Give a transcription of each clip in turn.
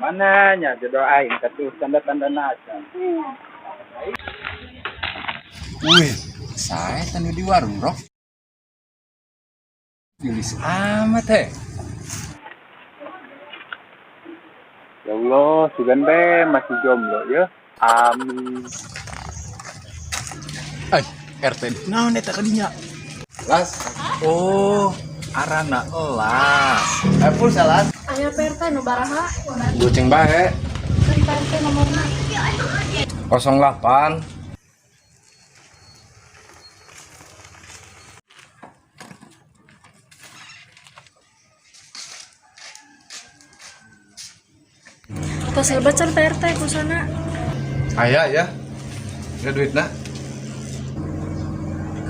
Mananya jodohin katuh tanda-tanda nasa. Wih, saya tadi di warung, Bro. Gelis amat, Ya Allah, sugan be masih jomblo ya. Amin. RT. Nah, neta kadinya. Las. Oh, arana elas. Pulsa las. Aya PRT nu baraha? Goceng bae. Kan PRT nomorna. 08. Atas hebat can PRT ku sana. Aya ya. Ada duit nak?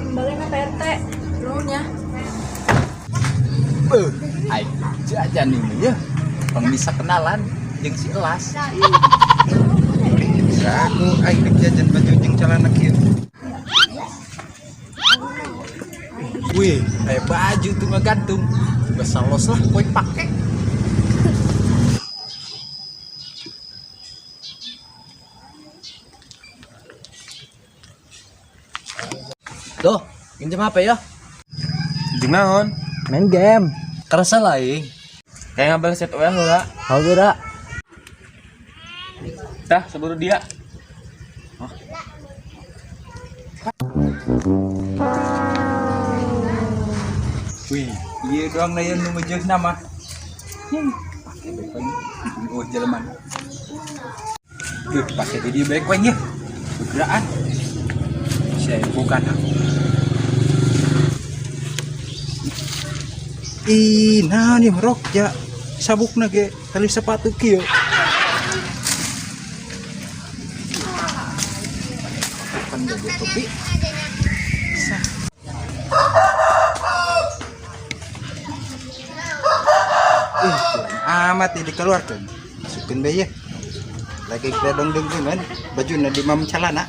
Kembali na PRT. Nuhunnya. Aing jajan ini ya. Pang bisa kenalan jeung si Elas. Aku aing dek jajan baju jeung celana kieu. Wih, aya baju tuh ngagantung. Basa los lah poe pake. Tuh, pinjam HP ya? Jeung naon? Main game. Kerasa lain. Kayak ngabal set OL heula. Hal geura. Tah, saburu dia. Wih, iya doang na yan numujud nama. Pakai baik lagi. Oh, jalaman. Pakai jadi baik lagi ya. Bergeraan. Saya bukan aku. Nah nih merok ya. Sabuk nage tali sepatu kieu. Kan jadi topi. Amat ini dikeluarkan masukin bayi ya lagi kita dong-dong-dongan baju di mam celana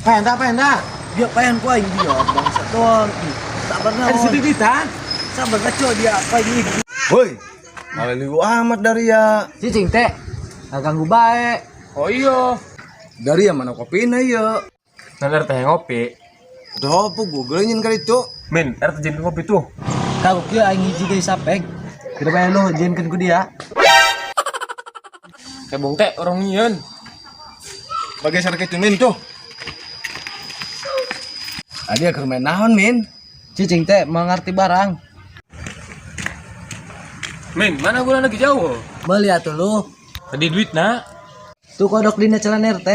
Penda. Dia payan ku aing dia bangsa doang. Sabar na. ada sedih kita Sabar kaco dia apa ini. Woi, malah liu amat dari ya. Cicing teh. Ganggu bae. Oh iya. Dari ya mana kopi na ya. Nalar teh ngopi. Udah apa gue gelenyin kali itu. Min, RT jeung ngopi tuh. Kagok dia aing hiji deui sapek. Kita bae lo jenkeun ku dia. Kebong teh orang nyieun. Bagai sarket min tuh. Ada keur main naon min? Cicing teh mengerti barang. Min, mana gula lagi jauh? Beli atuh lu. Tadi duit na. Tuh kodok dina celana RT.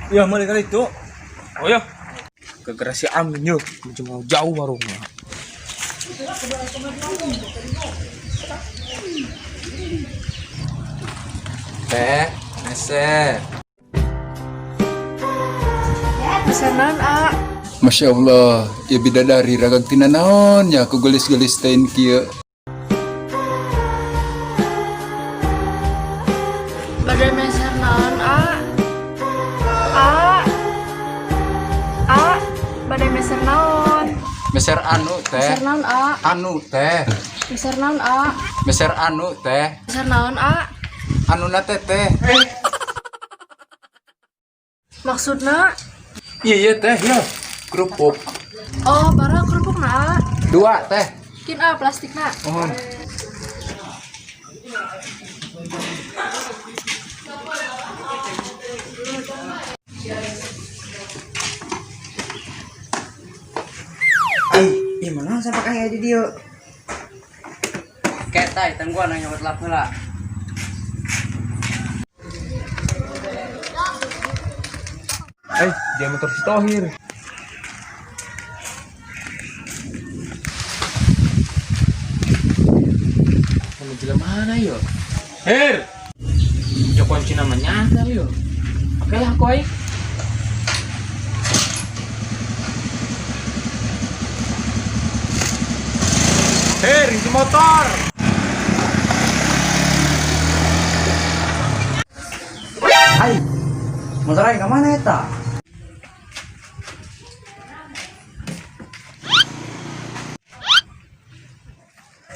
Ya mulai kali itu. Oh ya. Gara-gara si Amin yo, cuma jauh warungnya. teh nese. Pesanan A. Masya Allah, ya bidadari ragag tinanaon ya aku gelis-gelis tain kieu. Badai meser naon A. Badai meser naon. Meser anu teh. Meser naon A. Anu teh. Meser naon A. Meser anu teh. Meser naon A. Anu na teh. Maksudna Iya teh ya. Kerupuk. oh bara kerupukna A. 2 teh. Kin A plastikna. Oh. Gimana saya pakai aja dia. Ketai tengguan nanya buat lap heula. Dia motor si Tohir. Kamu jalan mana yo? Hir. Ya kunci namanya nyasar yo. Oke lah koi. Hir, itu motor. Motor aing kemana eta?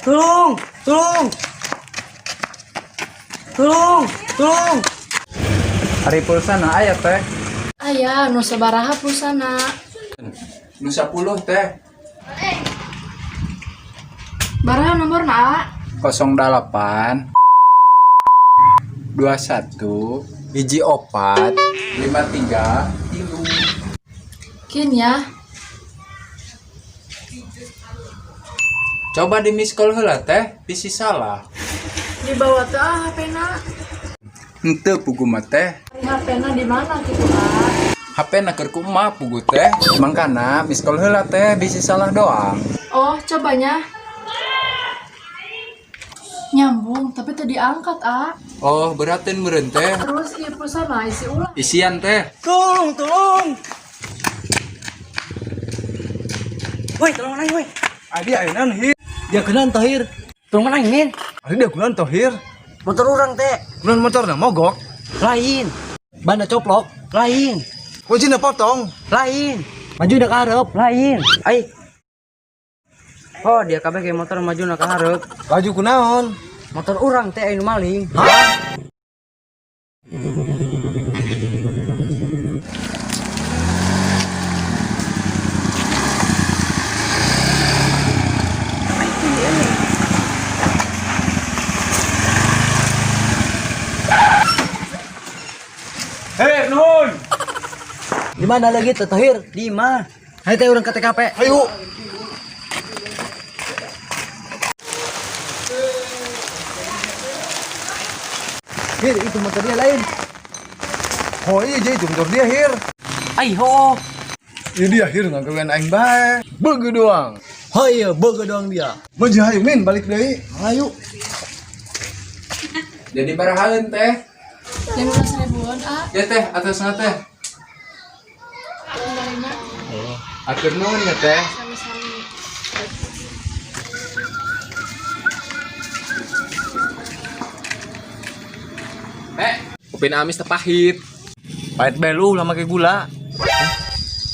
Tolong, tolong. Tolong, tolong. Hari pulsa na aya teh. Ayah, nu sabaraha pulsana. Nu 10 teh. Baraha nomor na, 08 21 hiji 4 53 tilu. Kin ya. Coba di miss call heula teh, bisi salah. Dibawa teh HP-na. Henteu pugu mah teh. HP-na di mana gitu, A? HP na keur kumaha pugu teh. Mangkana miss call heula teh, bisi salah doang. Oh, cobanya. Nyambung, tapi tadi angkat, A. Oh, beratin meureun teh. Terus ieu pulsana isi ulang. Isian teh. Tolong, tolong. Woi, tolong aing, woi. Adi ayeuna hir. Dia kenan Tohir. Tolong aing, Min. Adi dia kunaon toh hir. Motor orang teh Kunaon motorna mogok. lain. Banda coplok lain. Kuncina potong. Lain. Maju udah ke hareup lain. Ai. Oh, dia kabeh kayak motor maju udah ke hareup. Laju kunaon? Motor orang teh anu maling. Hei, nuhun. Di mana lagi teh Tohir? Di mana? Hai teh urang ke TKP. Ayo. Hir, itu motor dia lain. Oh iya jadi itu motor dia hir. Ai ho. Ini dia hir ngagawean aing bae. Beugeut doang. Oh iya, boga doang dia. Maju hayu min balik deui. Ayo. Jadi barahaeun teh. 15 ribuan, A. Ya teh, atasna teh. Atur nuhun ya teh. Sami-sami. Kopi amis teh pahit. Pahit belu lah make gula.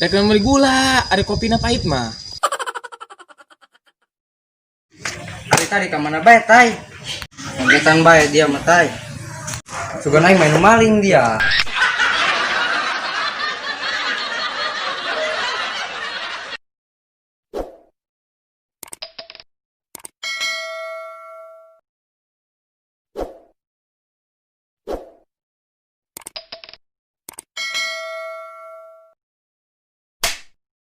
Teh kan beli gula, ada kopi na pahit mah. Ari tadi ka mana bae tai? Nggetan bae dia mah tai. Sugan aing main maling dia.